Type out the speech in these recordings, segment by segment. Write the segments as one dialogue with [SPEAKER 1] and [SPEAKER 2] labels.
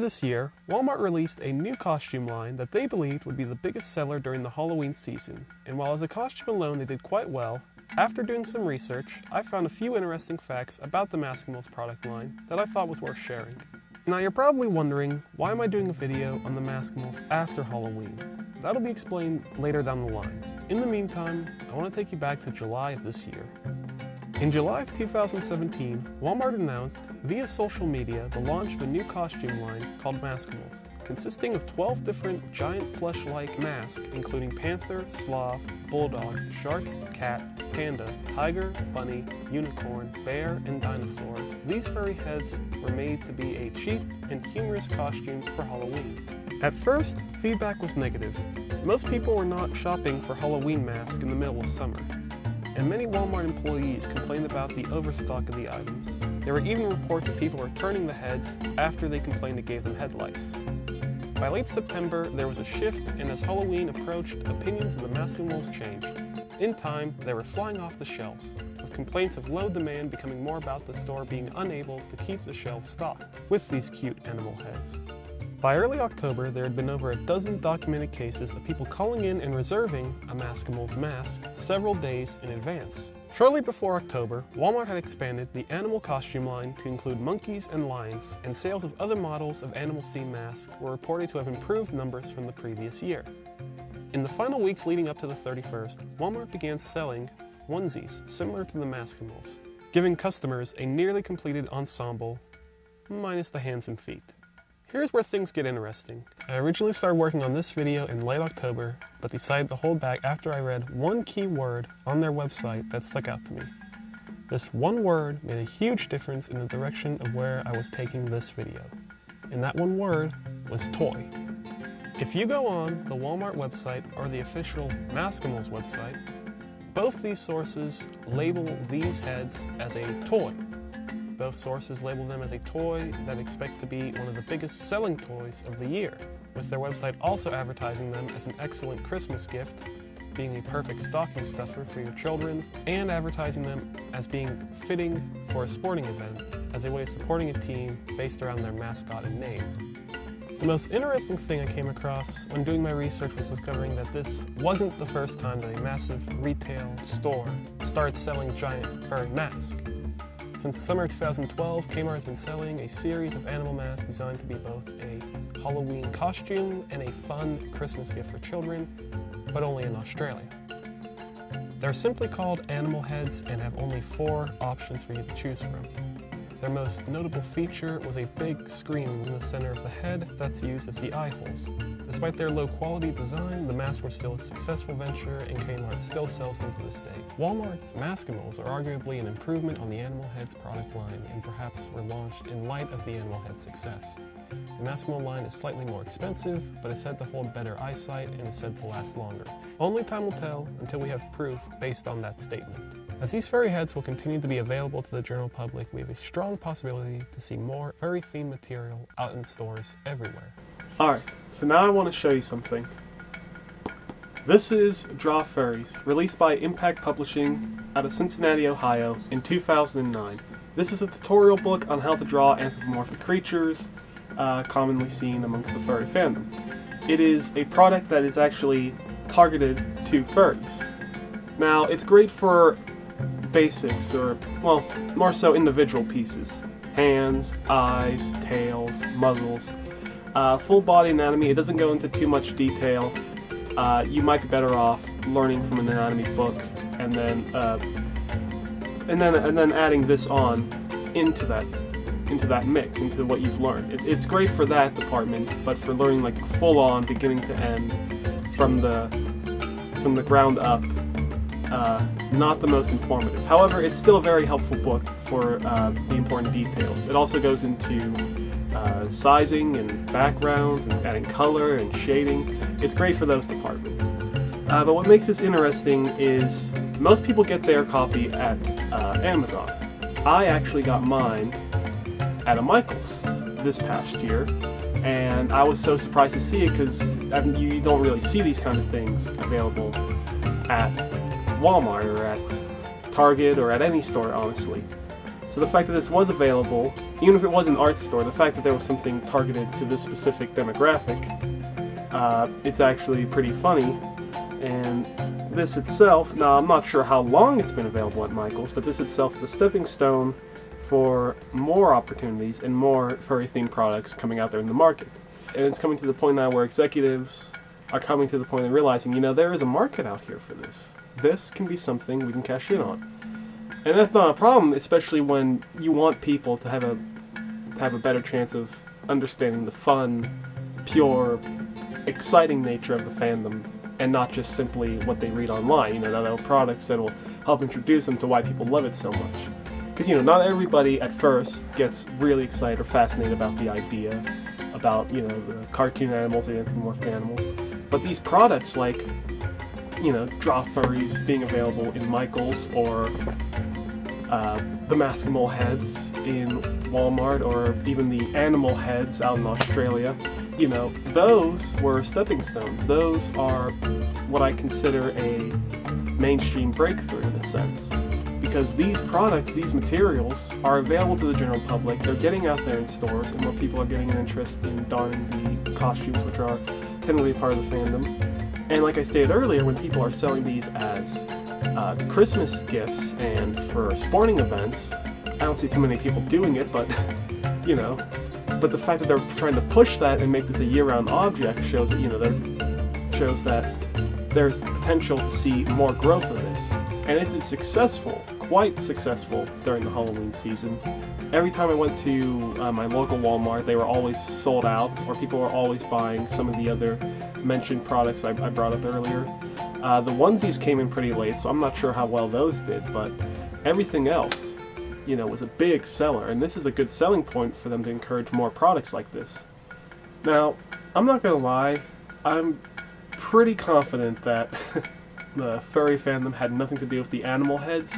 [SPEAKER 1] this year, Walmart released a new costume line that they believed would be the biggest seller during the Halloween season. And while as a costume alone they did quite well, after doing some research, I found a few interesting facts about the Maskimals product line that I thought was worth sharing. Now you're probably wondering, why am I doing a video on the Maskimals after Halloween? That'll be explained later down the line. In the meantime, I want to take you back to July of this year. In July of 2017, Walmart announced via social media the launch of a new costume line called Maskimals, consisting of 12 different giant plush-like masks, including panther, sloth, bulldog, shark, cat, panda, tiger, bunny, unicorn, bear, and dinosaur. These furry heads were made to be a cheap and humorous costume for Halloween. At first, feedback was negative. Most people were not shopping for Halloween masks in the middle of summer, and many Walmart employees complained about the overstock of the items. There were even reports of people returning the heads after they complained it gave them head lice. By late September, there was a shift, and as Halloween approached, opinions of the Maskimals changed. In time, they were flying off the shelves, with complaints of low demand becoming more about the store being unable to keep the shelves stocked with these cute animal heads. By early October, there had been over a dozen documented cases of people calling in and reserving a Maskimals mask several days in advance. Shortly before October, Walmart had expanded the animal costume line to include monkeys and lions, and sales of other models of animal-themed masks were reported to have improved numbers from the previous year. In the final weeks leading up to the 31st, Walmart began selling onesies similar to the Maskimals, giving customers a nearly completed ensemble, minus the hands and feet. Here's where things get interesting. I originally started working on this video in late October, but decided to hold back after I read one key word on their website that stuck out to me. This one word made a huge difference in the direction of where I was taking this video. And that one word was toy. If you go on the Walmart website or the official Maskimals website, both these sources label these heads as a toy. Both sources label them as a toy that expect to be one of the biggest selling toys of the year, with their website also advertising them as an excellent Christmas gift, being a perfect stocking stuffer for your children, and advertising them as being fitting for a sporting event as a way of supporting a team based around their mascot and name. The most interesting thing I came across when doing my research was discovering that this wasn't the first time that a massive retail store started selling giant furry masks. Since the summer of 2012, Kmart has been selling a series of animal masks designed to be both a Halloween costume and a fun Christmas gift for children, but only in Australia. They're simply called animal heads and have only 4 options for you to choose from. Their most notable feature was a big screen in the center of the head that's used as the eye holes. Despite their low-quality design, the masks were still a successful venture, and Kmart still sells them to this day. Walmart's Maskimals are arguably an improvement on the Animal Heads product line, and perhaps were launched in light of the Animal Heads' success. The Maskimal line is slightly more expensive, but is said to hold better eyesight and is said to last longer. Only time will tell until we have proof based on that statement. As these furry heads will continue to be available to the general public, we have a strong possibility to see more furry-themed material out in stores everywhere. Alright, so now I want to show you something. This is Draw Furries, released by Impact Publishing out of Cincinnati, Ohio in 2009. This is a tutorial book on how to draw anthropomorphic creatures commonly seen amongst the furry fandom. It is a product that is actually targeted to furries. Now, it's great for basics, or, well, more so individual pieces. Hands, eyes, tails, muzzles. Full body anatomy, it doesn't go into too much detail. You might be better off learning from an anatomy book and then adding this on into that mix, into what you've learned. It's great for that department, but for learning like full on, beginning to end, from the ground up, not the most informative. However, it's still a very helpful book for the important details. It also goes into sizing and backgrounds and adding color and shading. It's great for those departments. But what makes this interesting is most people get their copy at Amazon. I actually got mine at a Michael's this past year, and I was so surprised to see it because you don't really see these kind of things available at Walmart or at Target or at any store, honestly. So the fact that this was available, even if it was an art store, the fact that there was something targeted to this specific demographic, it's actually pretty funny. And this itself, now I'm not sure how long it's been available at Michael's, but this itself is a stepping stone for more opportunities and more furry-themed products coming out there in the market. And it's coming to the point now where executives are coming to the point of realizing, you know, there is a market out here for this. This can be something we can cash in on. And that's not a problem, especially when you want people to have a better chance of understanding the fun, pure, exciting nature of the fandom, and not just simply what they read online. You know, there are products that will help introduce them to why people love it so much. Because, you know, not everybody at first gets really excited or fascinated about the idea about, you know, the cartoon animals, the anthropomorphic animals. But these products like, you know, Draw Furries being available in Michael's, or the Maskimal heads in Walmart, or even the animal heads out in Australia, you know, those were stepping stones. Those are what I consider a mainstream breakthrough in a sense. Because these products, these materials, are available to the general public. They're getting out there in stores, and more people are getting an interest in donning the costumes, which are technically a part of the fandom. And like I stated earlier, when people are selling these as Christmas gifts and for sporting events, I don't see too many people doing it, but, you know, but the fact that they're trying to push that and make this a year-round object shows that, you know, shows that there's potential to see more growth of this. And it is successful, quite successful, during the Halloween season. Every time I went to my local Walmart, they were always sold out, or people were always buying some of the other mentioned products I brought up earlier. The onesies came in pretty late, so I'm not sure how well those did, but everything else, you know, was a big seller, and this is a good selling point for them to encourage more products like this. Now, I'm not gonna lie, I'm pretty confident that the furry fandom had nothing to do with the animal heads.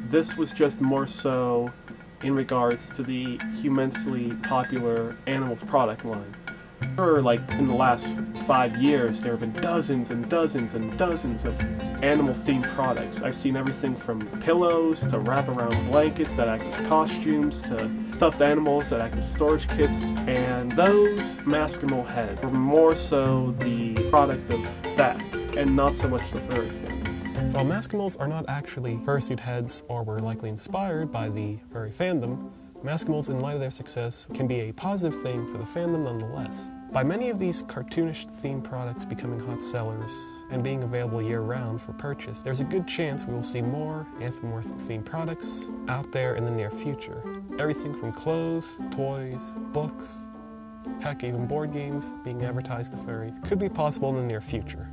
[SPEAKER 1] This was just more so in regards to the immensely popular Animals product line. For like in the last 5 years, there have been dozens and dozens and dozens of animal-themed products. I've seen everything from pillows to wraparound blankets that act as costumes to stuffed animals that act as storage kits, and those Maskimal heads were more so the product of that, and not so much the furry fandom. While Maskimals are not actually fursuit heads or were likely inspired by the furry fandom, Maskimals, in light of their success, can be a positive thing for the fandom nonetheless. By many of these cartoonish themed products becoming hot sellers and being available year-round for purchase, there's a good chance we will see more anthropomorphic themed products out there in the near future. Everything from clothes, toys, books, heck, even board games being advertised to furries could be possible in the near future.